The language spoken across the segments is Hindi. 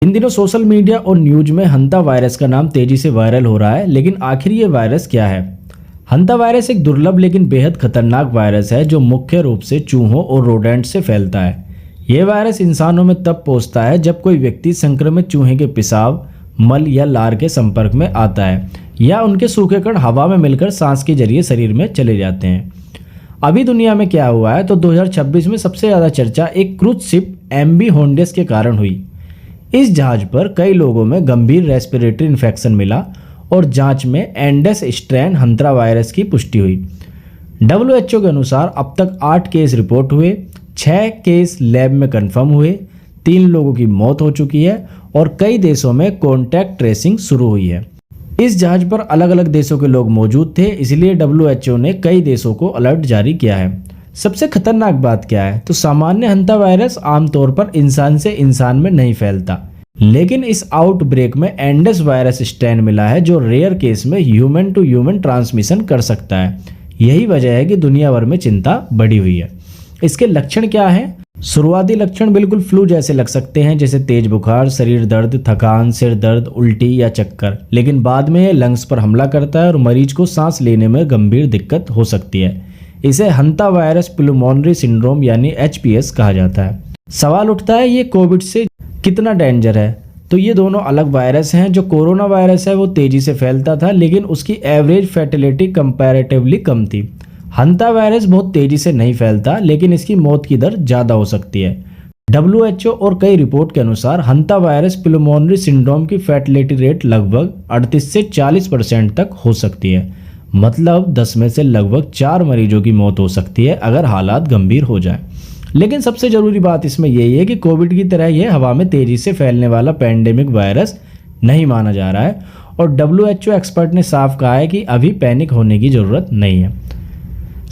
इन दिनों सोशल मीडिया और न्यूज में हंता वायरस का नाम तेजी से वायरल हो रहा है, लेकिन आखिर ये वायरस क्या है? हंता वायरस एक दुर्लभ लेकिन बेहद खतरनाक वायरस है जो मुख्य रूप से चूहों और रोडेंट से फैलता है। यह वायरस इंसानों में तब पहुंचता है जब कोई व्यक्ति संक्रमित चूहे के पेशाब, मल या लार के संपर्क में आता है या उनके सूखे कण हवा में मिलकर सांस के जरिए शरीर में चले जाते हैं। अभी दुनिया में क्या हुआ है तो 2026 में सबसे ज़्यादा चर्चा एक क्रूज शिप MV होंडेस के कारण हुई। इस जहाज पर कई लोगों में गंभीर रेस्पिरेटरी इन्फेक्शन मिला और जांच में एंडेस स्ट्रेन हंता वायरस की पुष्टि हुई। WHO के अनुसार अब तक 8 केस रिपोर्ट हुए, 6 केस लैब में कंफर्म हुए, 3 लोगों की मौत हो चुकी है और कई देशों में कॉन्टैक्ट ट्रेसिंग शुरू हुई है। इस जहाज पर अलग अलग देशों के लोग मौजूद थे, इसलिए WHO ने कई देशों को अलर्ट जारी किया है। सबसे खतरनाक बात क्या है तो सामान्य हंता वायरस आमतौर पर इंसान से इंसान में नहीं फैलता, लेकिन इस आउटब्रेक में एंडेस वायरस स्ट्रेन मिला है जो रेयर केस में ह्यूमन टू ह्यूमन ट्रांसमिशन कर सकता है। यही वजह है कि दुनिया भर में चिंता बढ़ी हुई है। इसके लक्षण क्या हैं? शुरुआती लक्षण बिल्कुल फ्लू जैसे लग सकते हैं, जैसे तेज बुखार, शरीर दर्द, थकान, सिर दर्द, उल्टी या चक्कर, लेकिन बाद में यह लंग्स पर हमला करता है और मरीज को सांस लेने में गंभीर दिक्कत हो सकती है। इसे हंता वायरस पुल्मोनरी सिंड्रोम यानी HPS कहा जाता है। सवाल उठता है ये कोविड से कितना डेंजर है? तो ये दोनों अलग वायरस हैं। जो कोरोना वायरस है वो तेजी से फैलता था, लेकिन उसकी एवरेज फैटिलिटी कंपैरेटिवली कम थी। हंता वायरस बहुत तेजी से नहीं फैलता, लेकिन इसकी मौत की दर ज़्यादा हो सकती है। WHO और कई रिपोर्ट के अनुसार हंता वायरस पुल्मोनरी सिंड्रोम की फैटिलिटी रेट लगभग 38 से 40% तक हो सकती है। मतलब 10 में से लगभग 4 मरीजों की मौत हो सकती है अगर हालात गंभीर हो जाए। लेकिन सबसे ज़रूरी बात इसमें यही है कि कोविड की तरह यह हवा में तेज़ी से फैलने वाला पैंडेमिक वायरस नहीं माना जा रहा है और WHO एक्सपर्ट ने साफ कहा है कि अभी पैनिक होने की ज़रूरत नहीं है।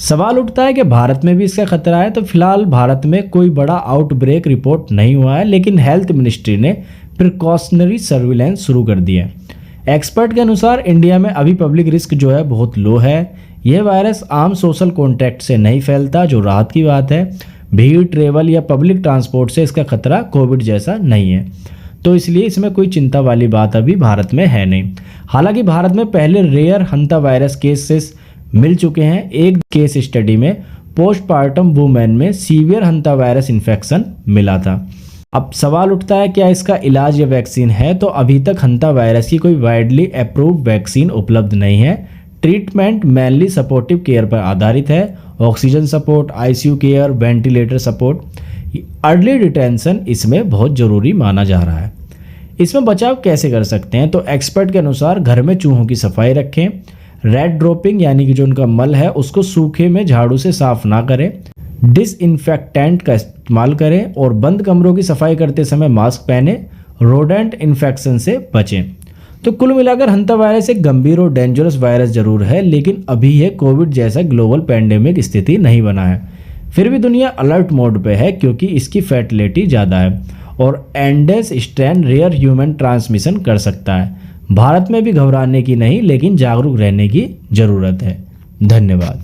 सवाल उठता है कि भारत में भी इसका खतरा है। तो फिलहाल भारत में कोई बड़ा आउटब्रेक रिपोर्ट नहीं हुआ है, लेकिन हेल्थ मिनिस्ट्री ने प्रिकॉशनरी सर्विलेंस शुरू कर दिया है। एक्सपर्ट के अनुसार इंडिया में अभी पब्लिक रिस्क जो है बहुत लो है। यह वायरस आम सोशल कॉन्टैक्ट से नहीं फैलता, जो राहत की बात है। भीड़, ट्रेवल या पब्लिक ट्रांसपोर्ट से इसका खतरा कोविड जैसा नहीं है, तो इसलिए इसमें कोई चिंता वाली बात अभी भारत में है नहीं। हालांकि भारत में पहले रेयर हंता वायरस केसेस मिल चुके हैं। एक केस स्टडी में पोस्टपार्टम वुमेन में सीवियर हंता वायरस इन्फेक्शन मिला था। अब सवाल उठता है क्या इसका इलाज या वैक्सीन है? तो अभी तक हंता वायरस की कोई वाइडली अप्रूव्ड वैक्सीन उपलब्ध नहीं है। ट्रीटमेंट मेनली सपोर्टिव केयर पर आधारित है। Oxygen support, ICU care, ventilator support, early detention इसमें बहुत ज़रूरी माना जा रहा है। इसमें बचाव कैसे कर सकते हैं? तो एक्सपर्ट के अनुसार घर में चूहों की सफाई रखें। रेड ड्रॉपिंग यानी कि जो उनका मल है उसको सूखे में झाड़ू से साफ ना करें। डिसइंफेक्टेंट का इस्तेमाल करें और बंद कमरों की सफाई करते समय मास्क पहने। रोडेंट इन्फेक्शन से बचें। तो कुल मिलाकर हंता वायरस एक गंभीर और डेंजरस वायरस जरूर है, लेकिन अभी यह कोविड जैसा ग्लोबल पैंडेमिक स्थिति नहीं बना है। फिर भी दुनिया अलर्ट मोड पे है क्योंकि इसकी फैटिलिटी ज़्यादा है और Andes strain rare human transmission कर सकता है। भारत में भी घबराने की नहीं, लेकिन जागरूक रहने की ज़रूरत है। धन्यवाद।